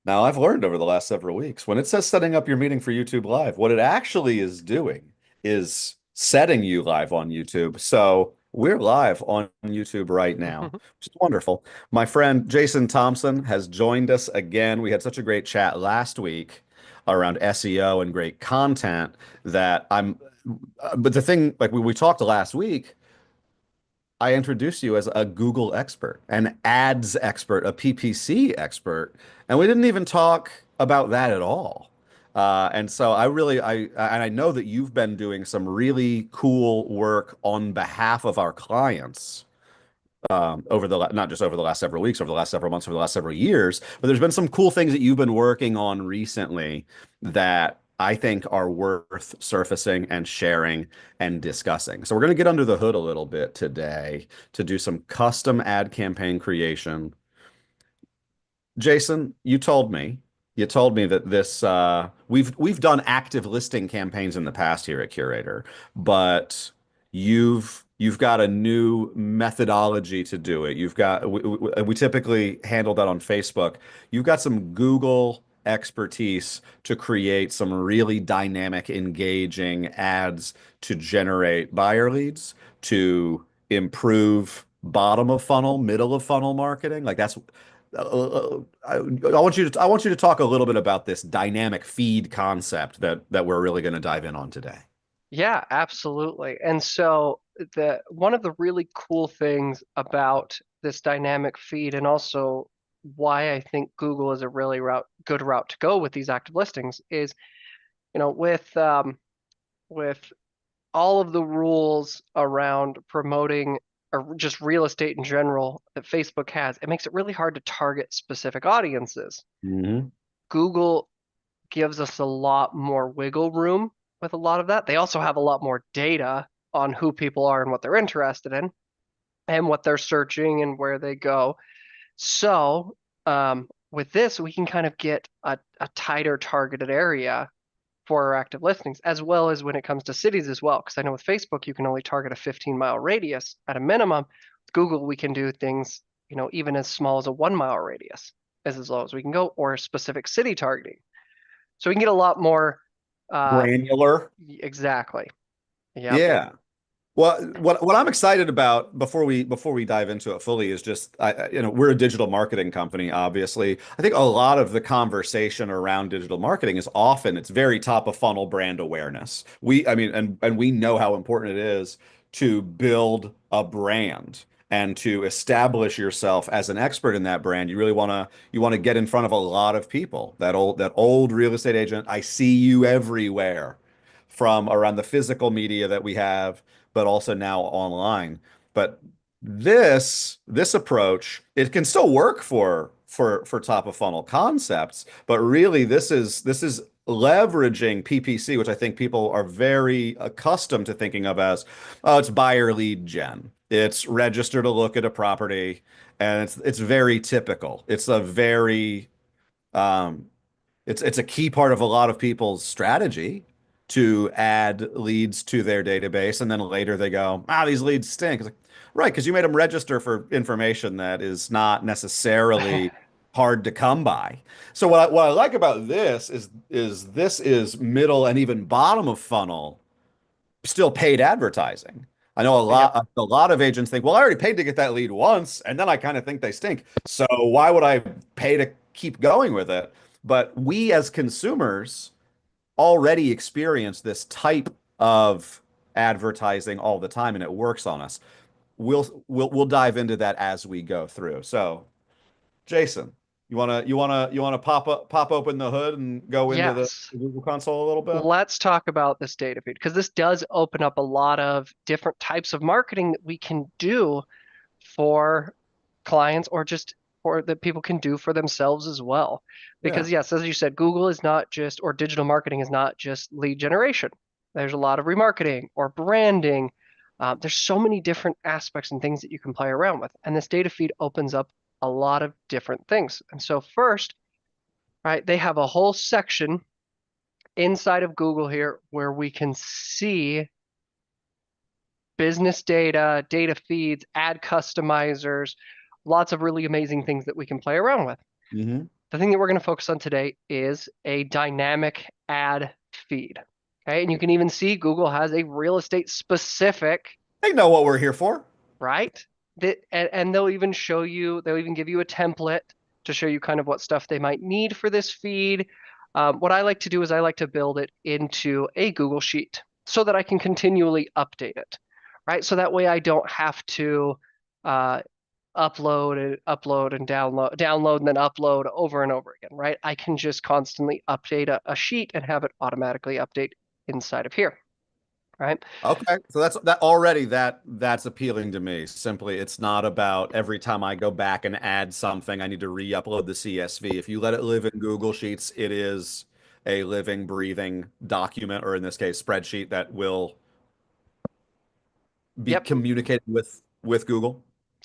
Now, I've learned over the last several weeks, when it says setting up your meeting for YouTube Live, what it actually is doing is setting you live on YouTube. So we're live on YouTube right now, which is wonderful. My friend Jason Thompson has joined us again. We had such a great chat last week around SEO and great content that but the thing, like we talked last week, I introduced you as a Google expert, an ads expert, a PPC expert, and we didn't even talk about that at all. And so I know that you've been doing some really cool work on behalf of our clients over not just over the last several weeks, over the last several months, over the last several years, but there's been some cool things that you've been working on recently that I think are worth surfacing and sharing and discussing. So we're going to get under the hood a little bit today to do some custom ad campaign creation. Jason, you told me that we've done active listing campaigns in the past here at Curaytor, but you've got a new methodology to do it. We typically handle that on Facebook. You've got some Google expertise to create some really dynamic, engaging ads to generate buyer leads, to improve bottom of funnel, middle of funnel marketing. Like that's I want you to talk a little bit about this dynamic feed concept that we're really going to dive in on today. Yeah, absolutely. And so the one of the really cool things about this dynamic feed and also why I think Google is a really good route to go with these active listings is, with all of the rules around promoting or just real estate in general that Facebook has, it makes it really hard to target specific audiences. Hmm. Google gives us a lot more wiggle room with a lot of that. They also have a lot more data on who people are and what they're interested in and what they're searching and where they go. So, with this, we can kind of get a tighter targeted area for our active listings, as well as when it comes to cities as well. Because I know with Facebook, you can only target a 15-mile radius at a minimum. With Google, we can do things, even as small as a 1 mile radius, as low as we can go, or specific city targeting. So we can get a lot more. Uh, Granular. exactly. Yep. Yeah. Well, what I'm excited about before we dive into it fully is just we're a digital marketing company, obviously. I think a lot of the conversation around digital marketing is often it's very top of funnel brand awareness. I mean, and we know how important it is to build a brand and to establish yourself as an expert in that brand. You want to get in front of a lot of people. That old real estate agent, I see you everywhere from around the physical media that we have but also now online. But this approach, it can still work for top of funnel concepts, but really this is leveraging PPC, which I think people are very accustomed to thinking of as, oh, it's buyer lead gen. It's register to look at a property, and it's very typical. Um, it's a key part of a lot of people's strategy to add leads to their database, and then later they go, these leads stink. It's like, right, because you made them register for information that is not necessarily hard to come by. So what I like about this is middle and even bottom of funnel still paid advertising. I know Yep. a lot of agents think, well, I already paid to get that lead once, and then I kind of think they stink. So why would I pay to keep going with it? But we as consumers already experience this type of advertising all the time, and it works on us. We'll dive into that as we go through. So, Jason, you wanna pop open the hood and go into the Yes. Google console a little bit? Let's talk about this data feed because this does open up a lot of different types of marketing that we can do for clients or just for that people can do for themselves as well. Yeah. Because yes, as you said, Google is not just, or digital marketing is not just lead generation. There's a lot of remarketing or branding. There's so many different aspects and things that you can play around with. And this data feed opens up a lot of different things. And so first, right, they have a whole section inside of Google here where we can see business data, data feeds, ad customizers, lots of really amazing things that we can play around with. Hmm. the thing that we're going to focus on today is a dynamic ad feed. Okay, and you can even see Google has a real estate specific, They know what we're here for. right? And they'll even show you, they'll even give you a template to show you kind of what stuff they might need for this feed. What I like to do is I like to build it into a Google Sheet so that I can continually update it, right? So that way I don't have to uh, upload and download and then upload over and over again, right? I can just constantly update a sheet and have it automatically update inside of here, right? Okay, so that's already that's appealing to me. Simply, it's not about every time I go back and add something, I need to re-upload the CSV. If you let it live in Google Sheets, it is a living, breathing document, or in this case, spreadsheet that will be Yep, communicated with Google.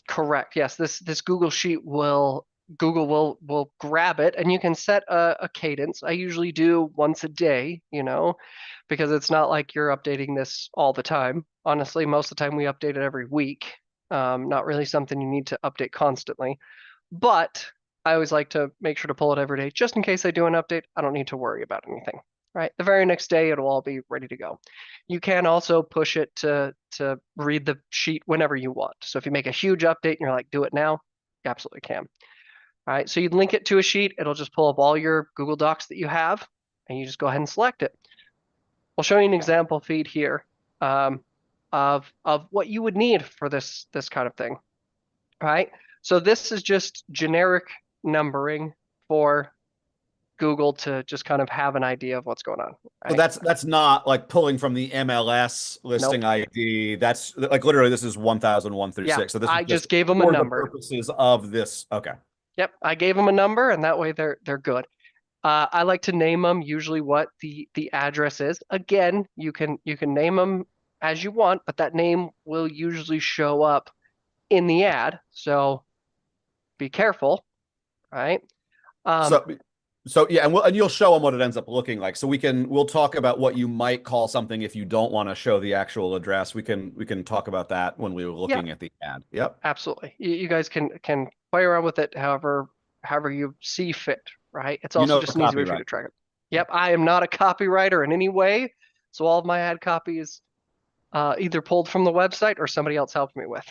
correct. Yes, this Google Sheet will Google will grab it and you can set a cadence. I usually do once a day, because it's not like you're updating this all the time. Honestly, most of the time we update it every week. Not really something you need to update constantly. But I always like to make sure to pull it every day just in case I do an update. I don't need to worry about anything. Right. The very next day it'll all be ready to go. You can also push it to read the sheet whenever you want. So if you make a huge update and you're like, do it now, you absolutely can. All right. So you link it to a sheet, it'll just pull up all your Google Docs that you have, and you just go ahead and select it. We'll show you an example feed here um, of what you would need for this kind of thing. All right. So this is just generic numbering for Google to just kind of have an idea of what's going on, So right? that's not like pulling from the MLS listing Nope. ID. That's like literally this is 1001 through Yeah, 6. So this is I just just gave them a for the number. purposes of this. Okay. Yep, I gave them a number, and that way they're good. I like to name them usually what the address is. Again, you can name them as you want, but that name will usually show up in the ad. So be careful, right? Um, So so yeah, and you'll show them what it ends up looking like. So we'll talk about what you might call something if you don't want to show the actual address. We can talk about that when we were yeah, looking at the ad. Yep. absolutely. You guys can play around with it however you see fit, right? It's You also know just an easy way for you to copyright. track it. Yep, I am not a copywriter in any way, so all of my ad copy is either pulled from the website or somebody else helped me with.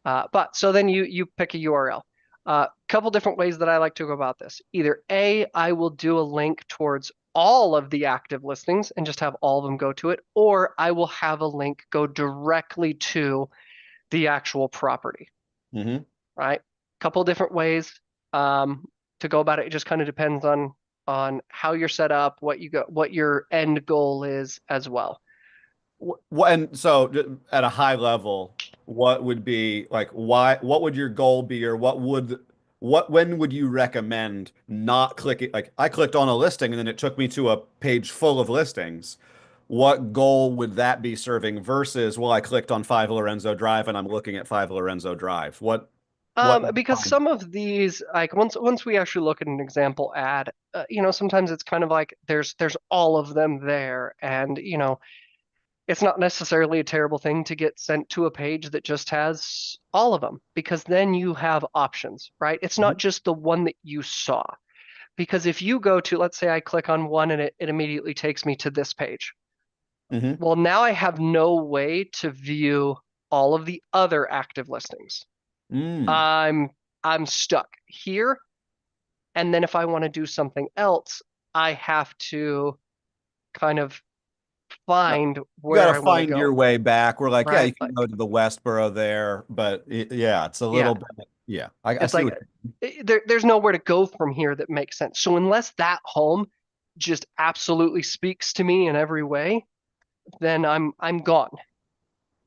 But so then you pick a URL. A couple different ways that I like to go about this. Either A, I will do a link towards all of the active listings and just have all of them go to it, or I will have a link go directly to the actual property, Hmm. right? Couple different ways to go about it. It just kind of depends on how you're set up, what your end goal is as well. And so at a high level, what would be like what would your goal be or when would you recommend not clicking like I clicked on a listing and then it took me to a page full of listings. What goal would that be serving versus well I clicked on 5 Lorenzo Drive and I'm looking at 5 Lorenzo Drive. What Because some of these, like once we actually look at an example ad, sometimes it's kind of like there's all of them there, and it's not necessarily a terrible thing to get sent to a page that just has all of them, because then you have options, right? It's not just the one that you saw. Because if you go to, let's say I click on one and it immediately takes me to this page. Mm-hmm. Well, now I have no way to view all of the other active listings. Mm. I'm I'm stuck here. And then if I want to do something else, I have to kind of find You got where to I want to find your go, way back. We're like, yeah, right? you can go Like, to the Westboro there, but yeah, it's a yeah, little bit. Yeah, I it's see like what. there's nowhere to go from here that makes sense. So unless that home just absolutely speaks to me in every way, then I'm gone,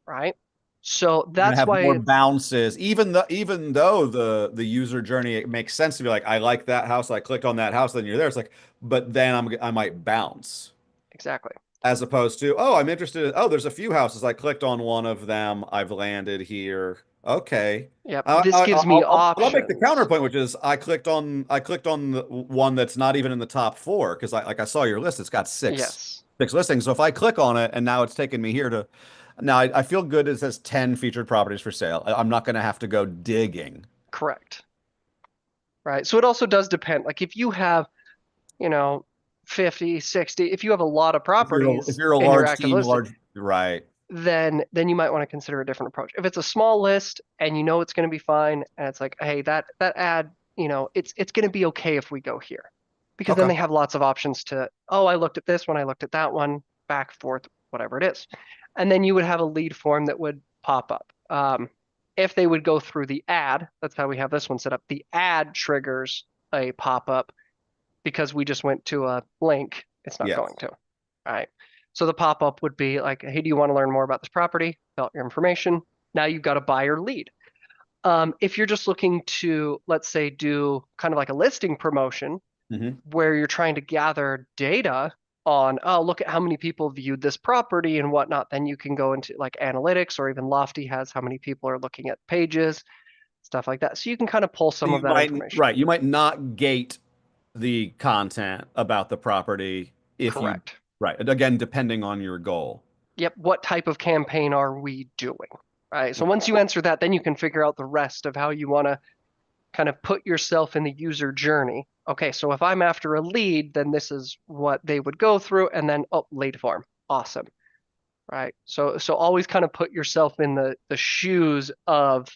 right? So You're gonna that's have more why, bounces, even though the user journey it makes sense to be like, I like that house, I clicked on that house, then you're there. It's like, but then I might bounce. exactly. As opposed to, oh, I'm interested in, oh, there's a few houses. I clicked on one of them. I've landed here. Okay. Yep, this gives me I'll make the options. counterpoint, which is I clicked on the one that's not even in the top four because I saw your list. It's got six Yes, six listings. So if I click on it and now it's taken me here to now I feel good. It says 10 featured properties for sale. I'm not going to have to go digging. correct. right? So it also does depend. Like if you have, you know, 50, 60, if you have a lot of If properties you're a in your large active team, listing, large, right. then you might want to consider a different approach. If it's a small list and you know it's going to be fine, and it's like, hey, that ad, it's going to be okay if we go here, because then Okay. they have lots of options to, oh, I looked at this one, I looked at that one, back forth, whatever it is, and then you would have a lead form that would pop up. If they would go through the ad, that's how we have this one set up. The ad triggers a pop up because we just went to a link. It's not Yes. going to. All right. So the pop-up would be like, hey, do you want to learn more about this property? Fill out your information. Now you've got a buyer lead. If you're just looking to, let's say, do kind of like a listing promotion Hmm. where you're trying to gather data on, oh, look at how many people viewed this property and whatnot, then you can go into like analytics, or even Lofty has how many people are looking at pages, stuff like that. So you can kind of pull So some of you that might, information. right, you might not gate the content about the property if you, Correct. right, again, depending on your goal. Yep, what type of campaign are we doing? Right. So once you answer that, then you can figure out the rest of how you want to kind of put yourself in the user journey. Okay, so if I'm after a lead, then this is what they would go through, and then oh, lead form. Awesome. Right. So always kind of put yourself in the shoes of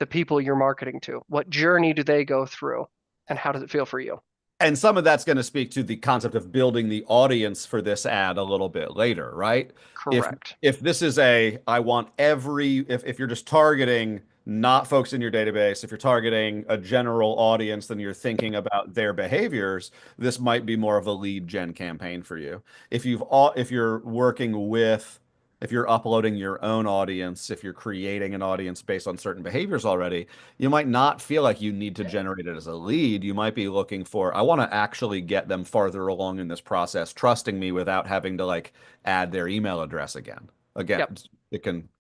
the people you're marketing to. What journey do they go through, and how does it feel for you? And some of that's going to speak to the concept of building the audience for this ad a little bit later, right? If Correct. if this is a I want every if you're just targeting not folks in your database, if you're targeting a general audience, then you're thinking about their behaviors, this might be more of a lead gen campaign for you. If you're working with if you're uploading your own audience, if you're creating an audience based on certain behaviors already, you might not feel like you need to generate it as a lead. You might be looking for, I want to actually get them farther along in this process, trusting me without having to like add their email address again. Again, Yep.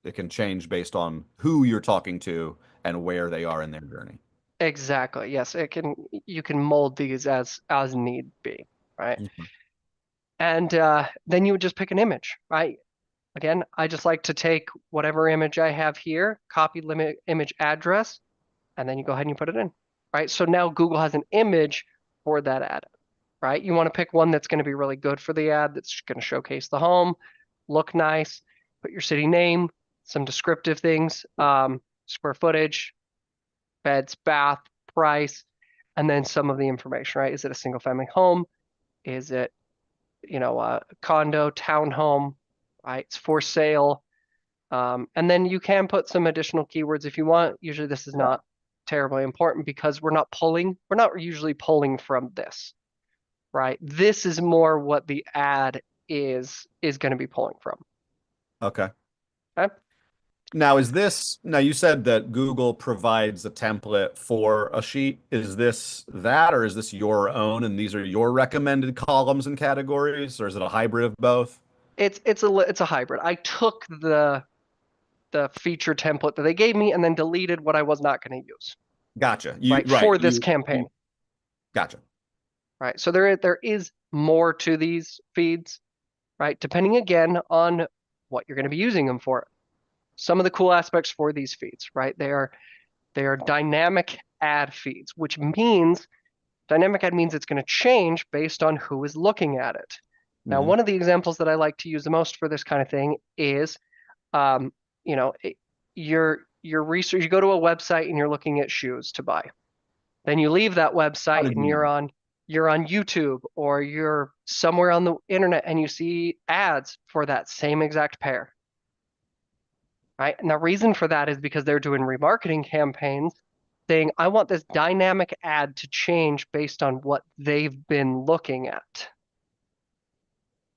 it can change based on who you're talking to and where they are in their journey. Exactly. Yes, it can. You can mold these as need be. Right. Mhm. And then you would just pick an image, right? Again, I just like to take whatever image I have here, copy limit image address, and then you go ahead and you put it in, right? So now Google has an image for that ad, right? You want to pick one that's going to be really good for the ad, that's going to showcase the home, look nice, put your city name, some descriptive things, square footage, beds, bath, price, and then some of the information, right? Is it a single family home? Is it a condo, townhome, right? It's for sale. And then you can put some additional keywords if you want. Usually this is not terribly important because we're not usually pulling from this, right? This is more what the ad is going to be pulling from. Okay. Okay? Now you said that Google provides a template for a sheet. Is this that, or is this your own, and these are your recommended columns and categories, or is it a hybrid of both? It's a hybrid. I took the feature template that they gave me and then deleted what I was not going to use, Gotcha. right? For this campaign. Gotcha. Right. So there is more to these feeds, right? Depending again on what you're going to be using them for. Some of the cool aspects for these feeds, right? They are dynamic ad feeds, which means dynamic ad means it's going to change based on who is looking at it. Now, Hmm. one of the examples that I like to use the most for this kind of thing is, um, you know, your research. You go to a website and you're looking at shoes to buy. Then you leave that How website did and you know? you're on YouTube or you're somewhere on the internet and you see ads for that same exact pair, right? And the reason for that is because they're doing remarketing campaigns saying, I want this dynamic ad to change based on what they've been looking at.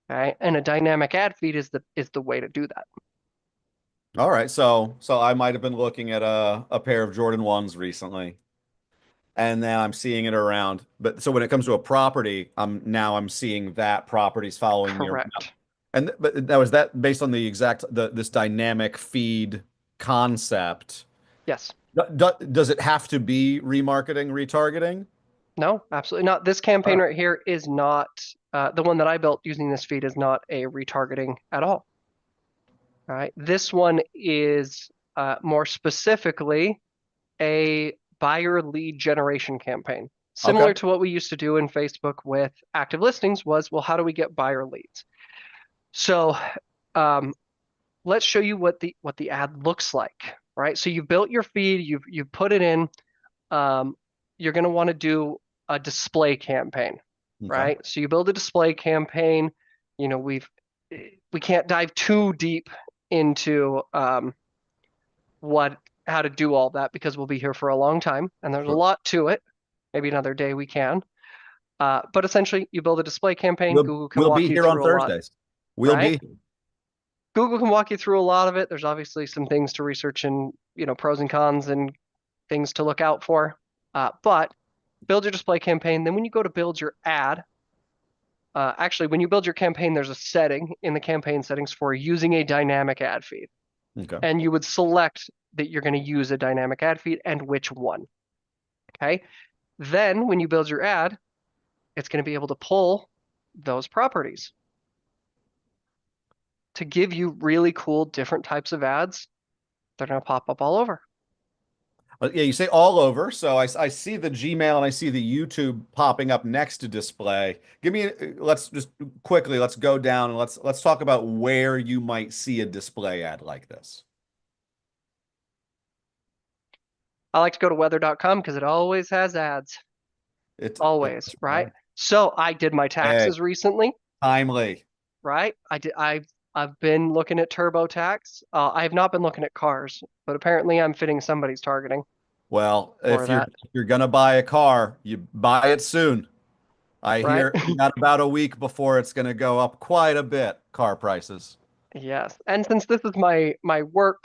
Right? And a dynamic ad feed is the way to do that. All right, so I might have been looking at a pair of Jordan 1s recently, and then I'm seeing it around. But so when it comes to a property, I'm seeing that properties following me around. Correct. And but now is that based on the exact this dynamic feed concept? Yes. Does it have to be remarketing, retargeting? No, absolutely not. This All campaign right. right here is not the one that I built using this feed is not a retargeting at all. All right. This one is more specifically a buyer lead generation campaign. Okay. Similar to what we used to do in Facebook with active listings was, well, how do we get buyer leads? So um, let's show you what the ad looks like, right? So you've built your feed, you've put it in. Um, you're going to want to do a display campaign, Okay. right? So you build a display campaign. You know, we can't dive too deep into what how to do all that because we'll be here for a long time and there's a Sure. lot to it. Maybe another day we can. But essentially, you build a display campaign. Google can We'll walk be you here on through a lot, Thursdays. We'll right? be. Google can walk you through a lot of it. There's obviously some things to research and pros and cons and things to look out for. But build your display campaign. Then when you go to build your ad, actually, when you build your campaign, there's a setting in the campaign settings for using a dynamic ad feed. Okay. And you would select that you're going to use a dynamic ad feed and which one. Okay. Then when you build your ad, it's going to be able to pull those properties to give you really cool different types of ads. They're going to pop up all over. Yeah, you say all over. So I see the Gmail and I see the YouTube popping up next to display. Give me, let's just quickly, let's go down and let's talk about where you might see a display ad like this. I like to go to weather.com because it always has ads. It Always, right? So I did my hey, taxes recently, timely. right? I've been looking at TurboTax. I have not been looking at cars, but apparently I'm fitting somebody's targeting Well, for that, if you're gonna buy a car, you buy it soon. I right? hear you got about a week before it's gonna go up quite a bit, car prices. Yes. And since this is my work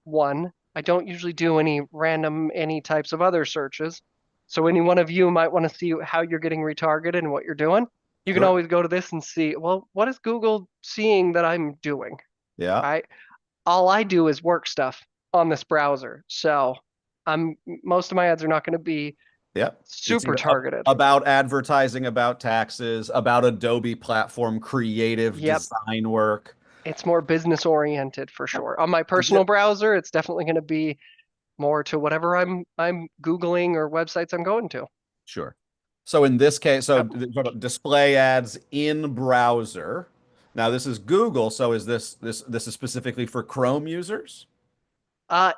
one, I don't usually do any types of other searches. So any one of you might want to see how you're getting retargeted and what you're doing. You can Sure. always go to this and see, well, what is Google seeing that I'm doing, Yeah. right? All I do is work stuff on this browser. So I'm most of my ads are not going to be Yep. It's super either targeted. about advertising, about taxes, about Adobe platform creative Yep. design work. It's more business oriented for Yep. sure. On my Is it? personal browser, it's definitely going to be more to whatever I'm Googling or websites I'm going to. Sure. So in this case, so Yep. display ads in browser. Now this is Google, so is this is specifically for Chrome users?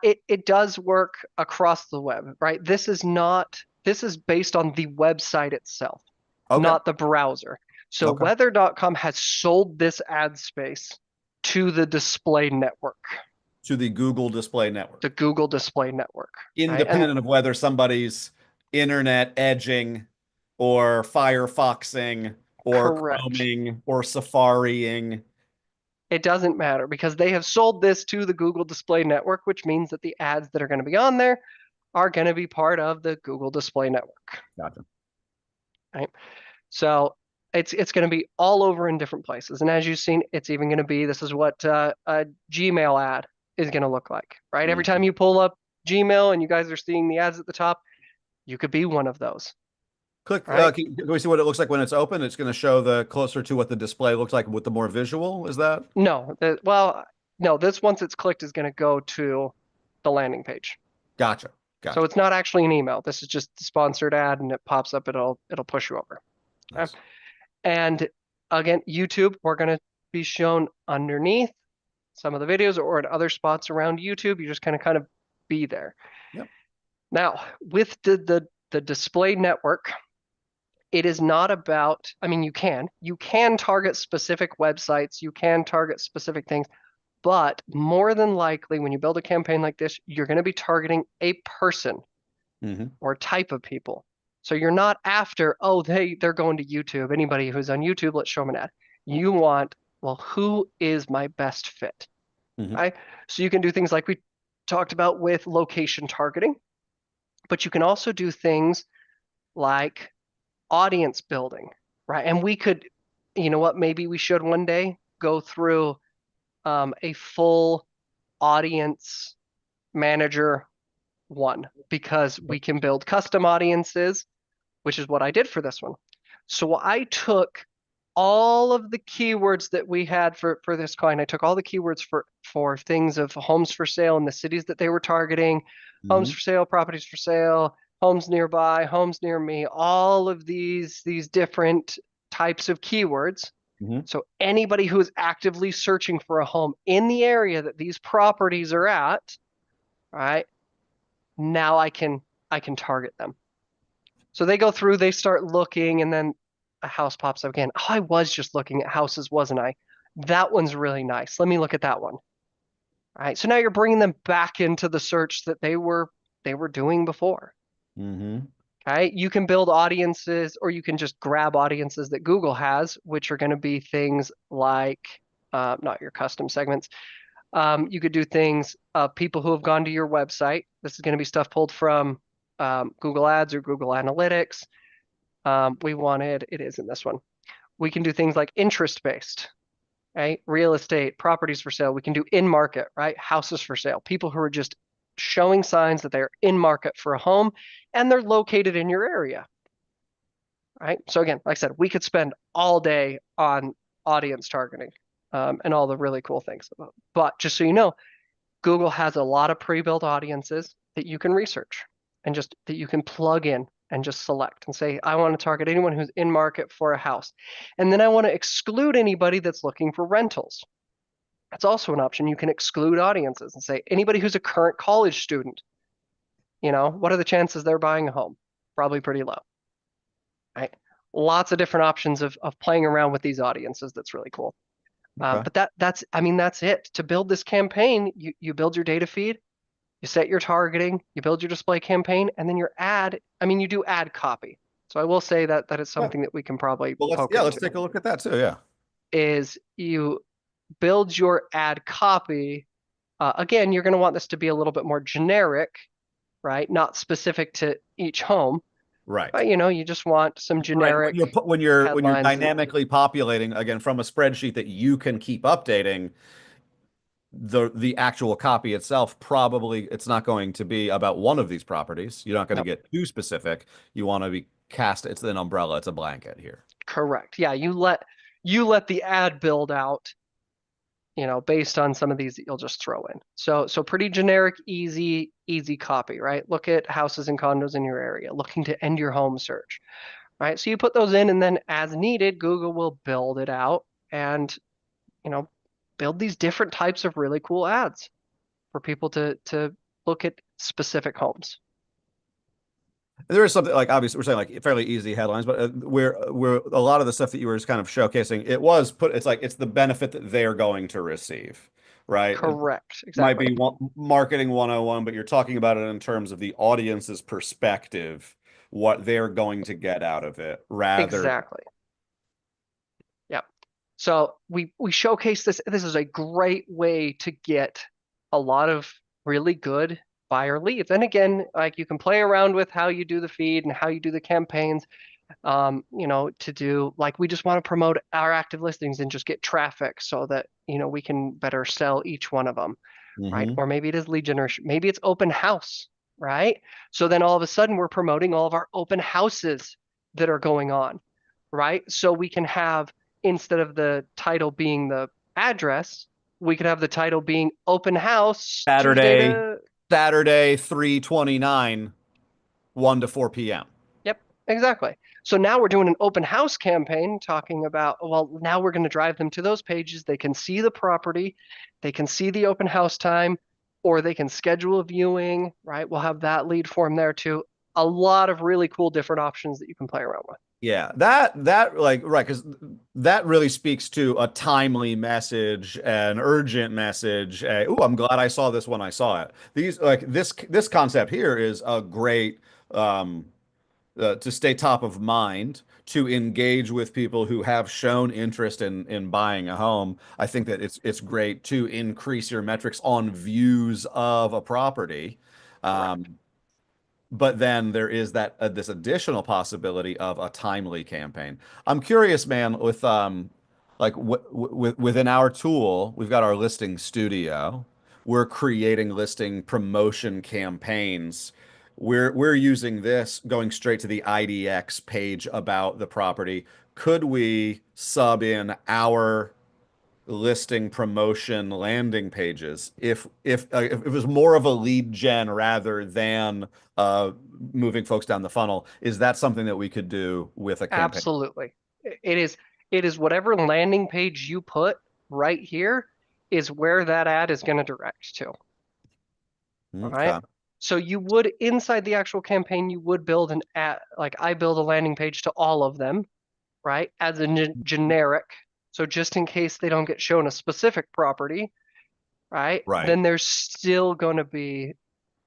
It does work across the web, right? This is based on the website itself, Okay. not the browser. So Okay. weather.com has sold this ad space to the display network, To the Google Display Network, the Google Display Network, right? And independent of whether somebody's internet edging or Firefoxing or correct. Chroming or Safariing. It doesn't matter because they have sold this to the Google Display Network, which means that the ads that are going to be on there are going to be part of the Google Display Network, Gotcha. right? So it's going to be all over in different places. And as you've seen, it's even going to be this is what a Gmail ad is going to look like, right? Every time Mhm. you pull up Gmail and you guys are seeing the ads at the top, you could be one of those, Click, right? can we see what it looks like when it's open? It's going to show the closer to what the display looks like with the more visual. Is that? No, well, no, this once it's clicked is going to go to the landing page. Gotcha. So Gotcha. it's not actually an email. This is just the sponsored ad and it pops up, it'll push you over. Okay? Nice. And again, YouTube, we're going to be shown underneath some of the videos or at other spots around YouTube. You just kind of be there. Yep. Now, with the display network, it is not about, I mean, you can target specific websites, you can target specific things, but more than likely when you build a campaign like this, you're going to be targeting a person Hmm. or type of people. So you're not after, oh, they're going to YouTube. Anybody who's on YouTube, let's show them an ad. You want, well, who is my best fit? Hmm. Right? So you can do things like we talked about with location targeting, but you can also do things like audience building, right? And we could, you know what, maybe we should one day go through a full audience manager one because we can build custom audiences, which is what I did for this one. So I took all of the keywords that we had for this coin. I took all the keywords for things of homes for sale in the cities that they were targeting, homes Hmm. for sale, properties for sale, homes nearby, homes near me, all of these different types of keywords. Hmm. So anybody who is actively searching for a home in the area that these properties are at, right? Now I can target them. So they go through, they start looking, and then a house pops up again. Oh, I was just looking at houses, wasn't I? That one's really nice. Let me look at that one. All right. So now you're bringing them back into the search that they were doing before. Hmm. Okay. You can build audiences, or you can just grab audiences that Google has, which are going to be things like not your custom segments. You could do things people who have gone to your website. This is going to be stuff pulled from Google Ads or Google Analytics. It is in this one. We can do things like interest based, right? Real estate, properties for sale. We can do in market, right? Houses for sale. People who are just showing signs that they're in market for a home and they're located in your area, right? So again, like I said, we could spend all day on audience targeting and all the really cool things. But just so you know, Google has a lot of pre-built audiences that you can research and just that you can plug in and just select and say, I want to target anyone who's in market for a house. And then I want to exclude anybody that's looking for rentals. That's also an option. You can exclude audiences and say, anybody who's a current college student, what are the chances they're buying a home? Probably pretty low, right? Lots of different options of playing around with these audiences. That's really cool. Okay. But that's it. To build this campaign, you build your data feed, you set your targeting, you build your display campaign, and then your ad. I mean, you do ad copy. So I will say that is Yeah. something that we can probably Well, let's poke yeah, let's into. take a look at that too. Yeah. Is you build your ad copy. Again, you're going to want this to be a little bit more generic, right? Not specific to each home, Right. but you just want some Right. When generic you're headlines and dynamically populating again from a spreadsheet that you can keep updating, the actual copy itself probably it's not going to be about one of these properties. You're not going to no, get too specific. You want to be cast, it's an umbrella, it's a blanket here. correct. Yeah, you let the ad build out based on some of these that you'll just throw in. So pretty generic, easy copy, right? Look at houses and condos in your area, looking to end your home search, right? So you put those in, and then as needed, Google will build it out and, you know, build these different types of really cool ads for people to look at specific homes. There is something like obviously we're saying like fairly easy headlines, but we're a lot of the stuff that you were just kind of showcasing, it's like it's the benefit that they're going to receive, right? It Correct, might exactly. be marketing 101, but you're talking about it in terms of the audience's perspective, what they're going to get out of it, rather. Exactly. Yeah. So we showcase this. This is a great way to get a lot of really good buyer leads. And again, like you can play around with how you do the feed and how you do the campaigns. To do like we just want to promote our active listings and just get traffic so that we can better sell each one of them, right? Hmm. Or maybe it is lead generation, maybe it's open house, right? So then all of a sudden we're promoting all of our open houses that are going on, right? So we can have, instead of the title being the address, we could have the title being open house Tuesday Saturday, to. Saturday, 3/29, 1 to 4 p.m. Yep, exactly. So now we're doing an open house campaign talking about, well, now we're going to drive them to those pages. They can see the property, they can see the open house time, or they can schedule a viewing, right? We'll have that lead form there too. A lot of really cool different options that you can play around with. Yeah, that like right, because that really speaks to a timely message, an urgent message. I'm glad I saw this when I saw it. These like this concept here is a great um to stay top of mind, to engage with people who have shown interest in buying a home. I think that it's great to increase your metrics on views of a property. Correct. Um, but then there is that this additional possibility of a timely campaign. I'm curious, man, with like within our tool, we've got our listing studio. We're creating listing promotion campaigns. We're using this going straight to the IDX page about the property. Could we sub in our listing promotion landing pages if it was more of a lead gen rather than uh moving folks down the funnel? Is that something that we could do with a campaign? Absolutely. It is whatever landing page you put right here is where that ad is going to direct to. All right. Okay. So you would inside the actual campaign, you would build an ad, like I build a landing page to all of them, right? As a generic. So just in case they don't get shown a specific property, right? Right. Then there's still going to be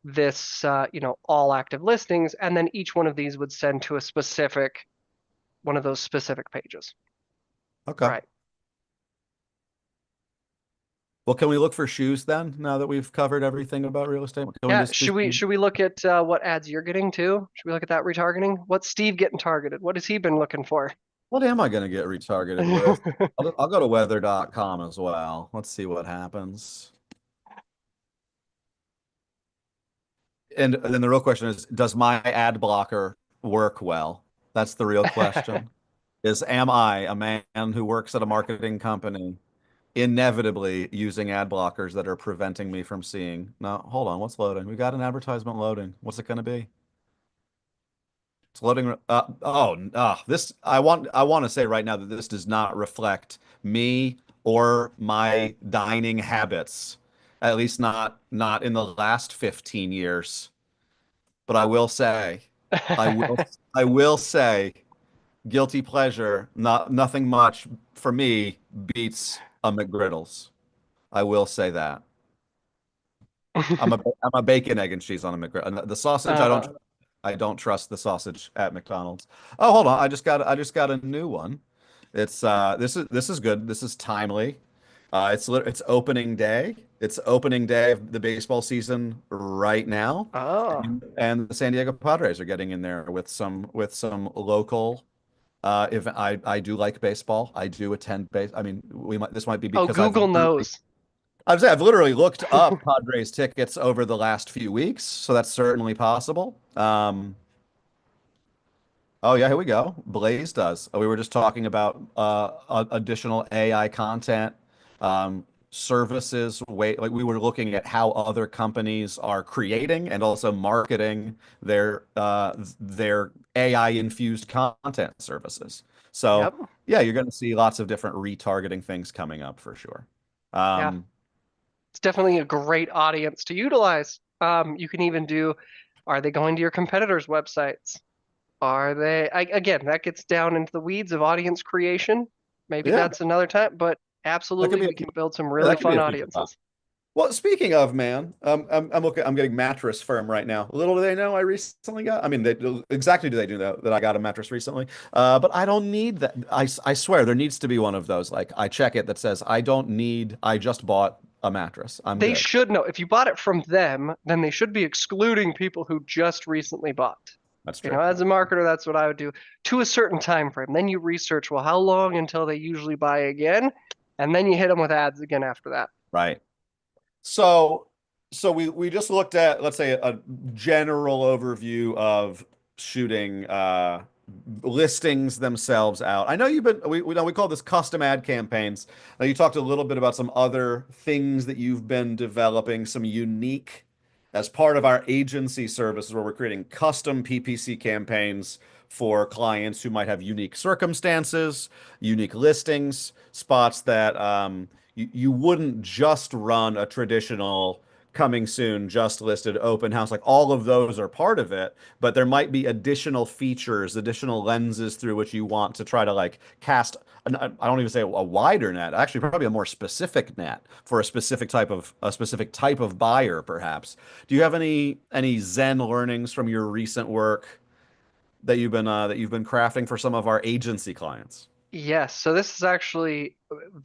this, all active listings, and then each one of these would send to a specific one of those specific pages, Okay. right? Well, can we look for shoes then, now that we've covered everything about real estate? Can we Yeah, just do should we look at what ads you're getting too? Should we look at that retargeting? What's Steve getting targeted? What has he been looking for? what am I going to get retargeted with? I'll go to weather.com as well. Let's see what happens. And then the real question is, does my ad blocker work well? That's the real question. Am I a man who works at a marketing company inevitably using ad blockers that are preventing me from seeing? No, hold on, what's loading? We got an advertisement loading. What's it going to be? It's loading. This I want to say right now that this does not reflect me or my dining habits, at least not in the last 15 years. But I will, I will say, guilty pleasure, nothing much for me beats a McGriddles. I will say that. I'm a bacon, egg, and cheese on a McGriddle. The sausage, uh, I don't trust the sausage at McDonald's. Oh, hold on. I just got a new one. This is good. This is timely. It's opening day. It's opening day of the baseball season right now. oh, And the San Diego Padres are getting in there with some local if I do like baseball. I do attend base. I mean, this might be oh, because Google knows. I've literally looked up Padres tickets over the last few weeks, so that's certainly possible. Oh yeah, here we go. Blaze does. We were just talking about additional AI content, services. Like we were looking at how other companies are creating and also marketing their AI infused content services. So Yep. yeah, you're going to see lots of different retargeting things coming up for sure. Yeah. Um, It's definitely a great audience to utilize. You can even do, are they going to your competitors' websites? Are they, again, that gets down into the weeds of audience creation. Maybe yeah, that's another time, but that could absolutely be we can build some that really could be fun a future topic. audiences. Well, speaking of, man, I'm getting Mattress Firm right now. Little do they know I recently got. I mean, exactly do they do that I got a mattress recently. But I don't need that. I swear there needs to be one of those. Like I check it that says I don't need. I just bought a mattress. I'm They good. should know. If you bought it from them, then they should be excluding people who just recently bought. That's You true. know, as a marketer, that's what I would do to a certain time frame. Then you research, well, how long until they usually buy again? And then you hit them with ads again after that. Right. So, so we just looked at, let's say, a general overview of shooting listings themselves out. I know we know we call this custom ad campaigns. Now you talked a little bit about some other things that you've been developing, some unique as part of our agency services where we're creating custom PPC campaigns for clients who might have unique circumstances, unique listings, spots that you wouldn't just run a traditional coming soon, just listed open house. Like all of those are part of it, but there might be additional features, additional lenses through which you want to try to like cast. I don't even say a wider net, actually probably a more specific net for a specific type of buyer, perhaps. Do you have any Zen learnings from your recent work that you've been crafting for some of our agency clients? Yes, so this is actually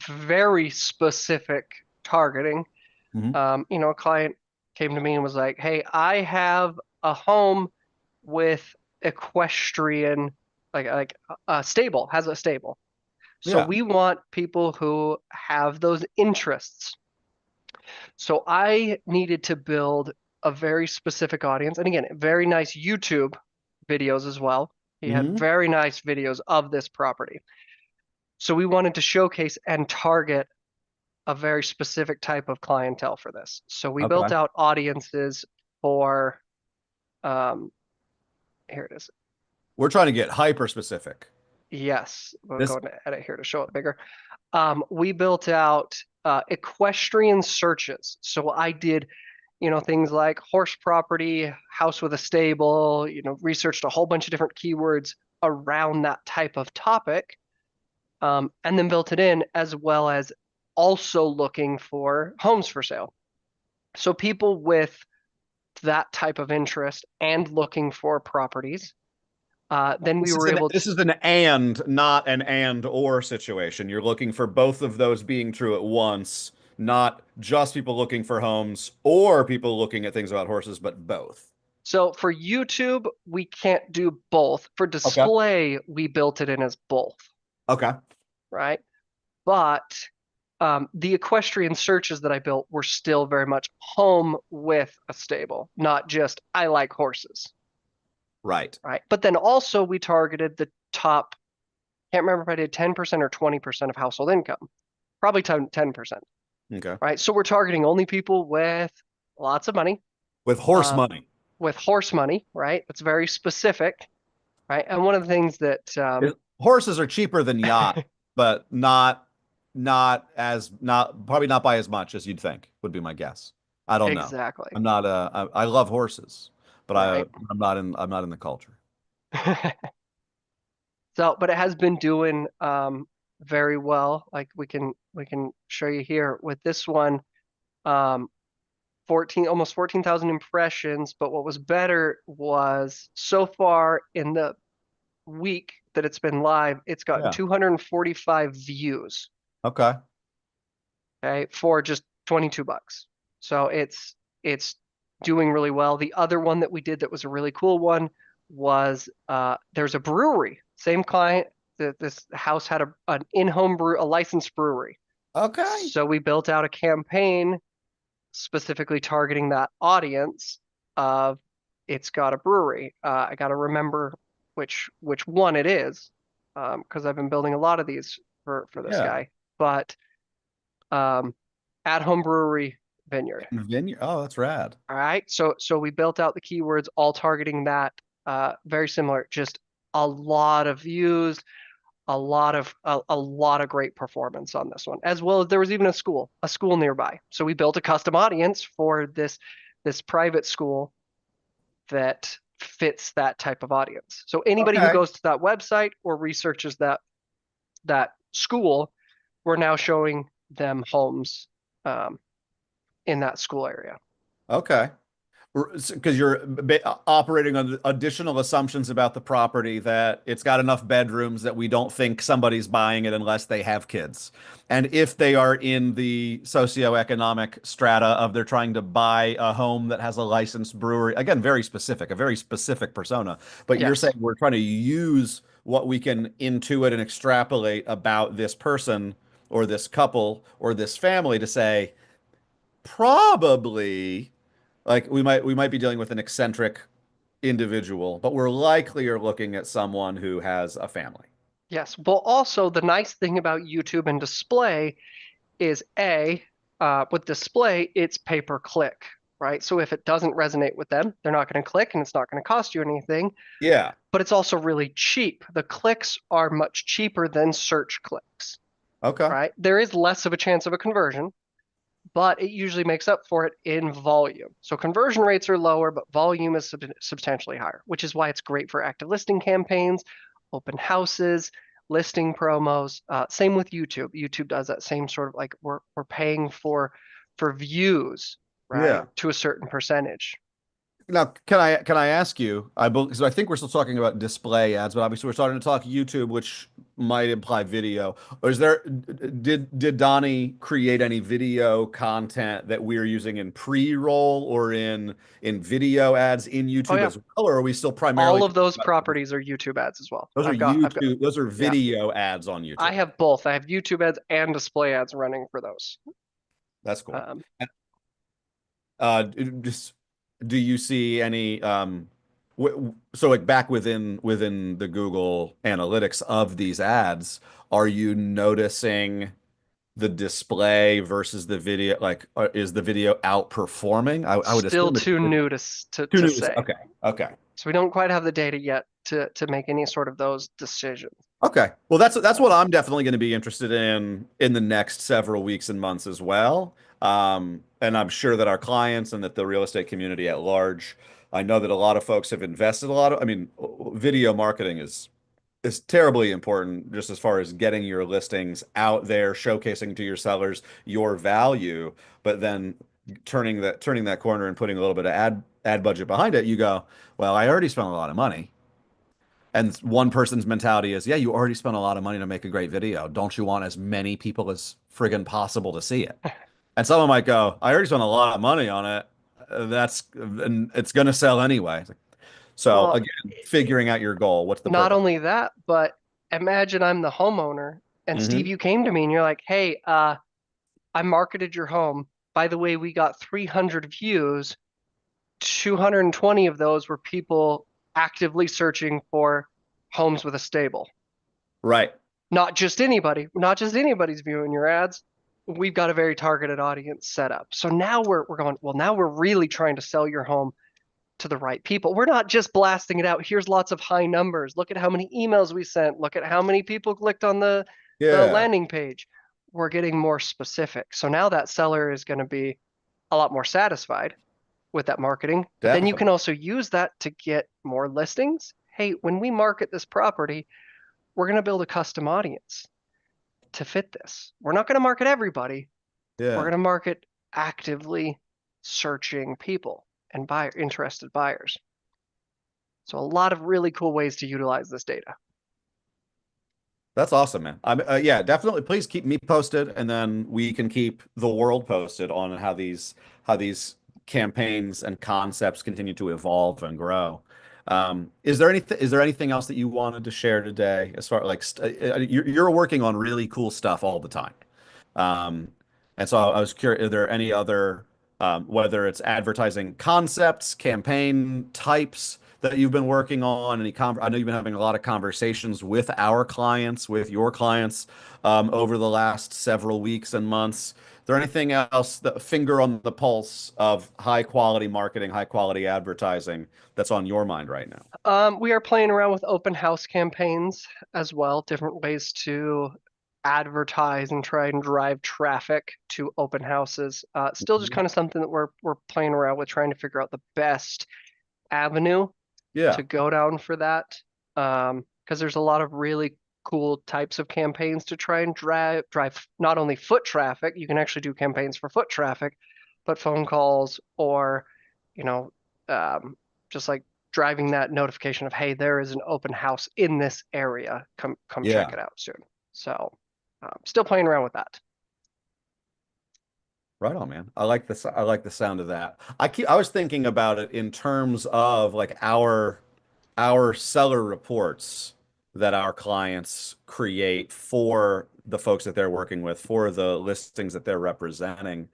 very specific targeting. Hmm. A client came to me and was like, "Hey, I have a home with equestrian, like a stable, has a stable. So Yeah. we want people who have those interests." So I needed to build a very specific audience. And again, very nice YouTube videos as well. He had Hmm. very nice videos of this property. So we wanted to showcase and target. a very specific type of clientele for this. So we built Okay. out audiences for, um, here it is. We're trying to get hyper specific. Yes, we'll go This, into edit here to show it bigger. We built out equestrian searches. So I did, things like horse property, house with a stable, researched a whole bunch of different keywords around that type of topic, and then built it in as well as also looking for homes for sale. So people with that type of interest and looking for properties, then we were able to. this is an and, not an and or situation. You're looking for both of those being true at once, not just people looking for homes or people looking at things about horses, but both. So for YouTube, we can't do both. For Okay. display, we built it in as both, Okay. right? But the equestrian searches that I built were still very much home with a stable, not just I like horses, Right. right? But then also we targeted the top, can't remember if I did 10% or 20% of household income, probably 10%, Okay. right? So we're targeting only people with lots of money, With horse uh, money. with horse money, right? It's very specific, right? And one of the things that Horses are cheaper than yacht, but not probably not by as much as you'd think, would be my guess. I don't know. exactly, I'm not I love horses, but right? I'm not in the culture. So, but it has been doing very well. Like we can show you here with this one, 14 almost 14,000 impressions. But what was better was so far in the week that it's been live, it's gotten Yeah. 245 views. Okay. Okay, for just 22 bucks. So it's doing really well. The other one that we did that was a really cool one was there's a brewery. Same client. This house had an in-home brew, a licensed brewery. Okay. So we built out a campaign specifically targeting that audience of it's got a brewery. I got to remember which one it is because I've been building a lot of these for this Yeah. guy. But um, at home brewery vineyard. Vineyard. Oh, that's rad. All right. So we built out the keywords all targeting that. Very similar. Just a lot of views, a lot of great performance on this one. As well as there was even a school nearby. So we built a custom audience for this private school that fits that type of audience. So anybody who Okay. goes to that website or researches that school, we're now showing them homes um, in that school area. Okay. Because you're operating on additional assumptions about the property that it's got enough bedrooms that we don't think somebody's buying it unless they have kids. And if they are in the socioeconomic strata of they're trying to buy a home that has a licensed brewery, again, very specific, a very specific persona. But you're Yes. saying we're trying to use what we can intuit and extrapolate about this person or this couple or this family to say, probably. Like we might be dealing with an eccentric individual, but we're likely are looking at someone who has a family. Yes. Well, also the nice thing about YouTube and display is with display, it's pay per click, right? So if it doesn't resonate with them, they're not going to click and it's not going to cost you anything, Yeah. but it's also really cheap. The clicks are much cheaper than search clicks, Okay. right? There is less of a chance of a conversion, but it usually makes up for it in volume. So conversion rates are lower, but volume is substantially higher, which is why it's great for active listing campaigns, open houses, listing promos. Same with YouTube. YouTube does that same sort of like we're paying for views, right, Yeah. to a certain percentage. Now, can I ask you? So I think we're still talking about display ads, but obviously we're starting to talk YouTube, which might imply video. Or did Donnie create any video content that we're using in pre-roll or in video ads in Oh YouTube yeah, as well? Or are we still primarily all of talking those about properties are YouTube ads as well. those are I've got YouTube, those are yeah. video ads on I YouTube. have both. I have YouTube ads and display ads running for those. That's cool. Um, Just do you see any so like back within the Google analytics of these ads, are you noticing the display versus the video? Like, is the video outperforming? I would Still assume too it's new to too to new to say. say. Okay, okay. So we don't quite have the data yet to make any sort of those decisions. Okay. Well, that's what So, I'm definitely going to be interested in the next several weeks and months as well. And I'm sure that our clients and that the real estate community at large, I know that a lot of folks have invested a lot of, I mean, video marketing is terribly important just as far as getting your listings out there, showcasing to your sellers your value, but then turning that corner and putting a little bit of ad budget behind it, you go, well, I already spent a lot of money. And one person's mentality is, yeah, you already spent a lot of money to make a great video. Don't you want as many people as friggin' possible to see it? And someone might go, I already spent a lot of money on it. And it's going to sell anyway. So well, again, figuring out your goal. What's the not purpose? only that, but imagine I'm the homeowner and Steve, Hmm. you came to me and you're like, hey, I marketed your home. By the way, we got 300 views. 220 of those were people actively searching for homes with a stable. Right. Not just anybody's viewing your ads. We've got a very targeted audience set up. So now we're going, well, now we're really trying to sell your home to the right people. We're not just blasting it out. Here's lots of high numbers. Look at how many emails we sent. Look at how many people clicked on the Yeah, landing page. We're getting more specific. So now that seller is going to be a lot more satisfied with that marketing. But then you can definitely. also use that to get more listings. Hey, when we market this property, we're going to build a custom audience to fit this. We're not going to market everybody. We're Yeah. going to market actively searching people and interested buyers. So a lot of really cool ways to utilize this data. That's awesome, man. Yeah, definitely. Please keep me posted, and then we can keep the world posted on how these campaigns and concepts continue to evolve and grow. Is there anything else that you wanted to share today? As far like you're working on really cool stuff all the time. Um, and so I was curious, are there any other, whether it's advertising concepts, campaign types that you've been working on? I know you've been having a lot of conversations with our clients, with your clients, over the last several weeks and months. Is there anything else, the finger on the pulse of high quality marketing, high quality advertising that's on your mind right now? We are playing around with open house campaigns as well, different ways to advertise and try and drive traffic to open houses. Still just Mhm. kind of something that we're playing around with, trying to figure out the best avenue Yeah, to go down for that. Because there's a lot of really cool types of campaigns to try and drive not only foot traffic, you can actually do campaigns for foot traffic, but phone calls or, you know, just like driving that notification of, hey, there is an open house in this area. Come check yeah. it out soon. So, still playing around with that. Right on, man. I like the sound of that. I was thinking about it in terms of like our seller reports that our clients create for the folks that they're working with, for the listings that they're representing.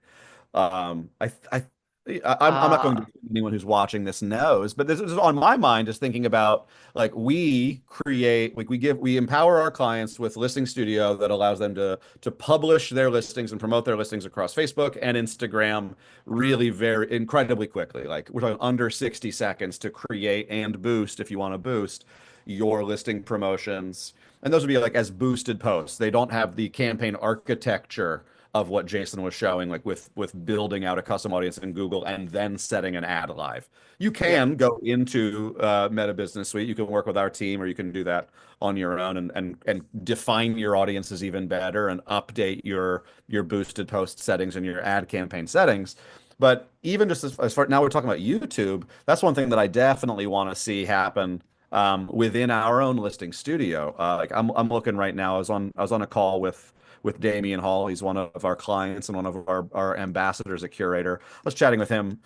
Um, I, I, I'm not going to Uh, anyone who's watching this knows, but this is on my mind is thinking about like we create, like we empower our clients with Listing Studio that allows them to publish their listings and promote their listings across Facebook and Instagram really very incredibly quickly. Like we're talking under 60 seconds to create and boost if you want to boost your listing promotions. And those would be like as boosted posts. They don't have the campaign architecture of what Jason was showing, like with building out a custom audience in Google and then setting an ad live. You yeah, can go into Meta Business Suite. You can work with our team, or you can do that on your own and define your audiences even better and update your boosted post settings and your ad campaign settings. But even just as far now we're talking about YouTube, that's one thing that I definitely want to see happen within our own listing studio. Like I'm looking right now. I was on a call with Damian Hall. He's one of our clients and one of our ambassadors at Curaytor. I was chatting with him.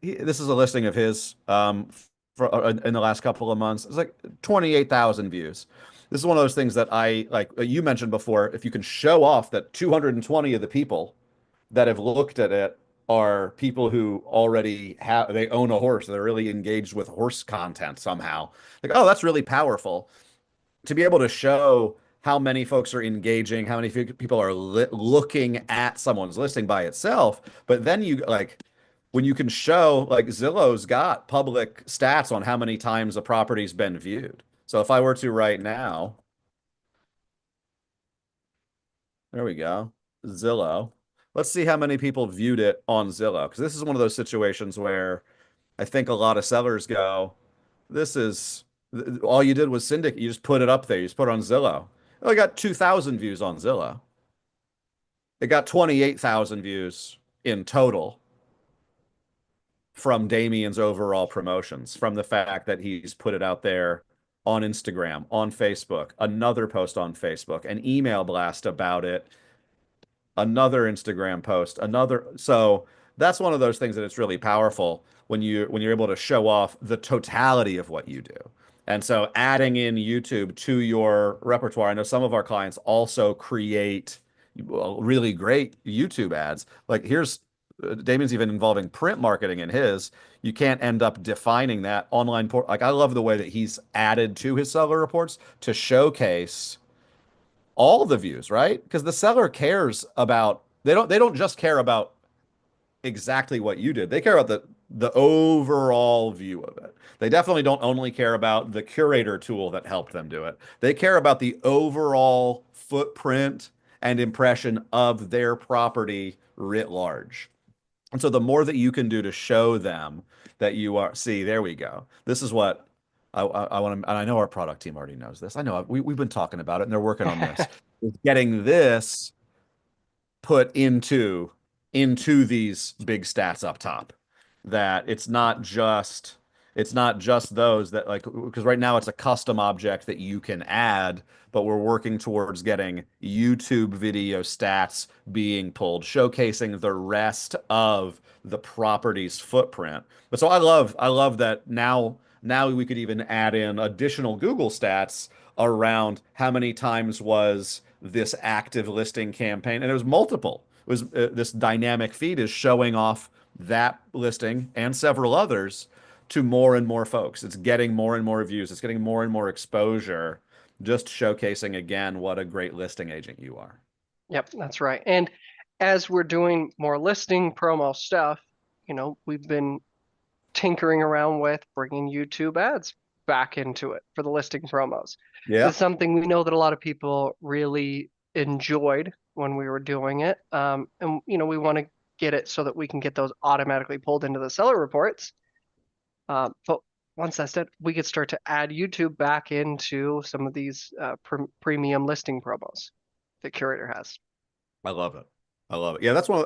This is a listing of his in the last couple of months. It's like 28,000 views. This is one of those things that I like you mentioned before. If you can show off that 220 of the people that have looked at it are people who already have they own a horse. They're really engaged with horse content somehow. Like, oh, that's really powerful to be able to show how many folks are engaging, how many people are looking at someone's listing by itself. But then you like when you can show like Zillow's got public stats on how many times a property's been viewed. So if I were to right now, there we go, Zillow. Let's see how many people viewed it on Zillow, because this is one of those situations where I think a lot of sellers go, this is all you did was syndicate. You just put it up there. You just put it on Zillow. Oh, I got 2,000 views on Zillow. It got 28,000 views in total from Damien's overall promotions, from the fact that he's put it out there on Instagram, on Facebook, another post on Facebook, an email blast about it, another Instagram post, another. So that's one of those things that it's really powerful when you're able to show off the totality of what you do. And so adding in YouTube to your repertoire, I know some of our clients also create really great YouTube ads. Like here's Damien's even involving print marketing in his. You can't end up defining that online port. Like I love the way that he's added to his seller reports to showcase all the views, right? Because the seller cares about they don't just care about exactly what you did. They care about the overall view of it. They definitely don't only care about the Curaytor tool that helped them do it. They care about the overall footprint and impression of their property writ large. And so the more that you can do to show them that you are, see, there we go. This is what I want to, and I know our product team already knows this. I know we've been talking about it and they're working on this. Is getting this put into these big stats up top. That it's not just those that like because right now it's a custom object that you can add, but we're working towards getting YouTube video stats being pulled, showcasing the rest of the property's footprint. But so I love that now we could even add in additional Google stats around how many times was this active listing campaign, and it was multiple. It was this dynamic feed is showing off that listing and several others to more and more folks. It's getting more and more views. It's getting more and more exposure, just showcasing again what a great listing agent you are. Yep, that's right. And as we're doing more listing promo stuff, we've been tinkering around with bringing YouTube ads back into it for the listing promos. Yeah, It's something we know that a lot of people really enjoyed when we were doing it. And we want to get it so that we can get those automatically pulled into the seller reports. But once that's done, we could start to add YouTube back into some of these premium listing promos that Curaytor has. I love it. I love it. Yeah, that's one.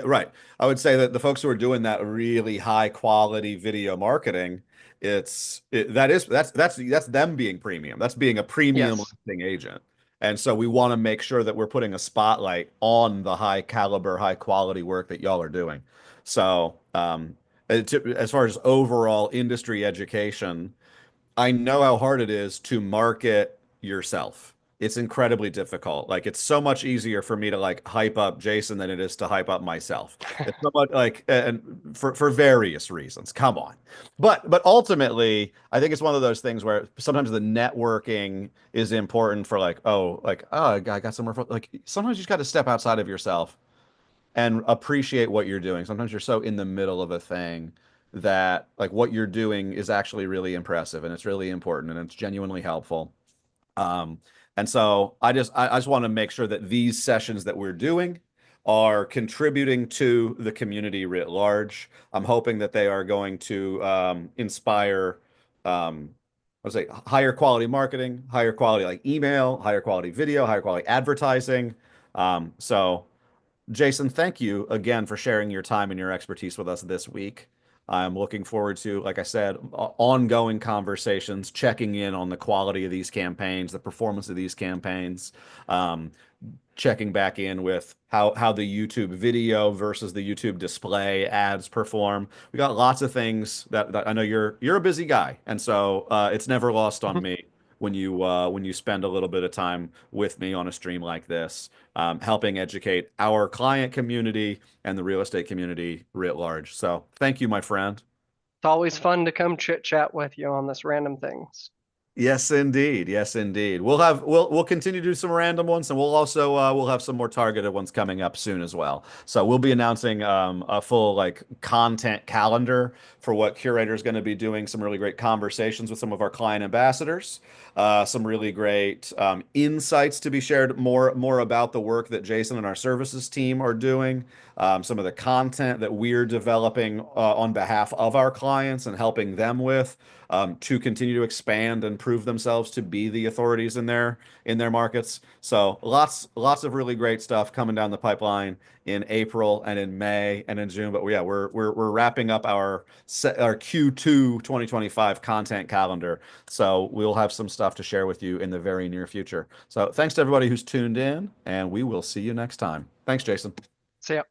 Right. I would say that the folks who are doing that really high quality video marketing, that's them being premium. That's being a premium Yes. listing agent. And so we want to make sure that we're putting a spotlight on the high caliber, high quality work that y'all are doing. So, as far as overall industry education, I know how hard it is to market yourself. It's incredibly difficult. Like it's so much easier for me to like hype up Jason than it is to hype up myself. It's so much like and for various reasons. Come on. But ultimately, I think it's one of those things where sometimes the networking is important for like, I got somewhere for like sometimes you just got to step outside of yourself and appreciate what you're doing. Sometimes you're so in the middle of a thing that like what you're doing is actually really impressive and it's really important and it's genuinely helpful. Um, and so I just want to make sure that these sessions that we're doing are contributing to the community writ large. I'm hoping that they are going to inspire I would say higher quality marketing, higher quality like email, higher quality video, higher quality advertising. So Jason, thank you again for sharing your time and your expertise with us this week. I'm looking forward to, like I said, ongoing conversations, checking in on the quality of these campaigns, the performance of these campaigns, um, checking back in with how the YouTube video versus the YouTube display ads perform. We got lots of things that I know you're a busy guy, and so it's never lost on me when you spend a little bit of time with me on a stream like this, helping educate our client community and the real estate community writ large. So thank you, my friend. It's always fun to come chit chat with you on this random things. Yes, indeed. Yes, indeed. We'll continue to do some random ones, and we'll also we'll have some more targeted ones coming up soon as well. So we'll be announcing a full like content calendar for what Curaytor is going to be doing. Some really great conversations with some of our client ambassadors. Some really great insights to be shared. More about the work that Jason and our services team are doing. Some of the content that we're developing on behalf of our clients and helping them with to continue to expand and prove themselves to be the authorities in their markets. So lots of really great stuff coming down the pipeline in April and in May and in June. But yeah, we're wrapping up our Q2 2025 content calendar. So we'll have some stuff to share with you in the very near future. So thanks to everybody who's tuned in, and we will see you next time. Thanks, Jason. So yeah.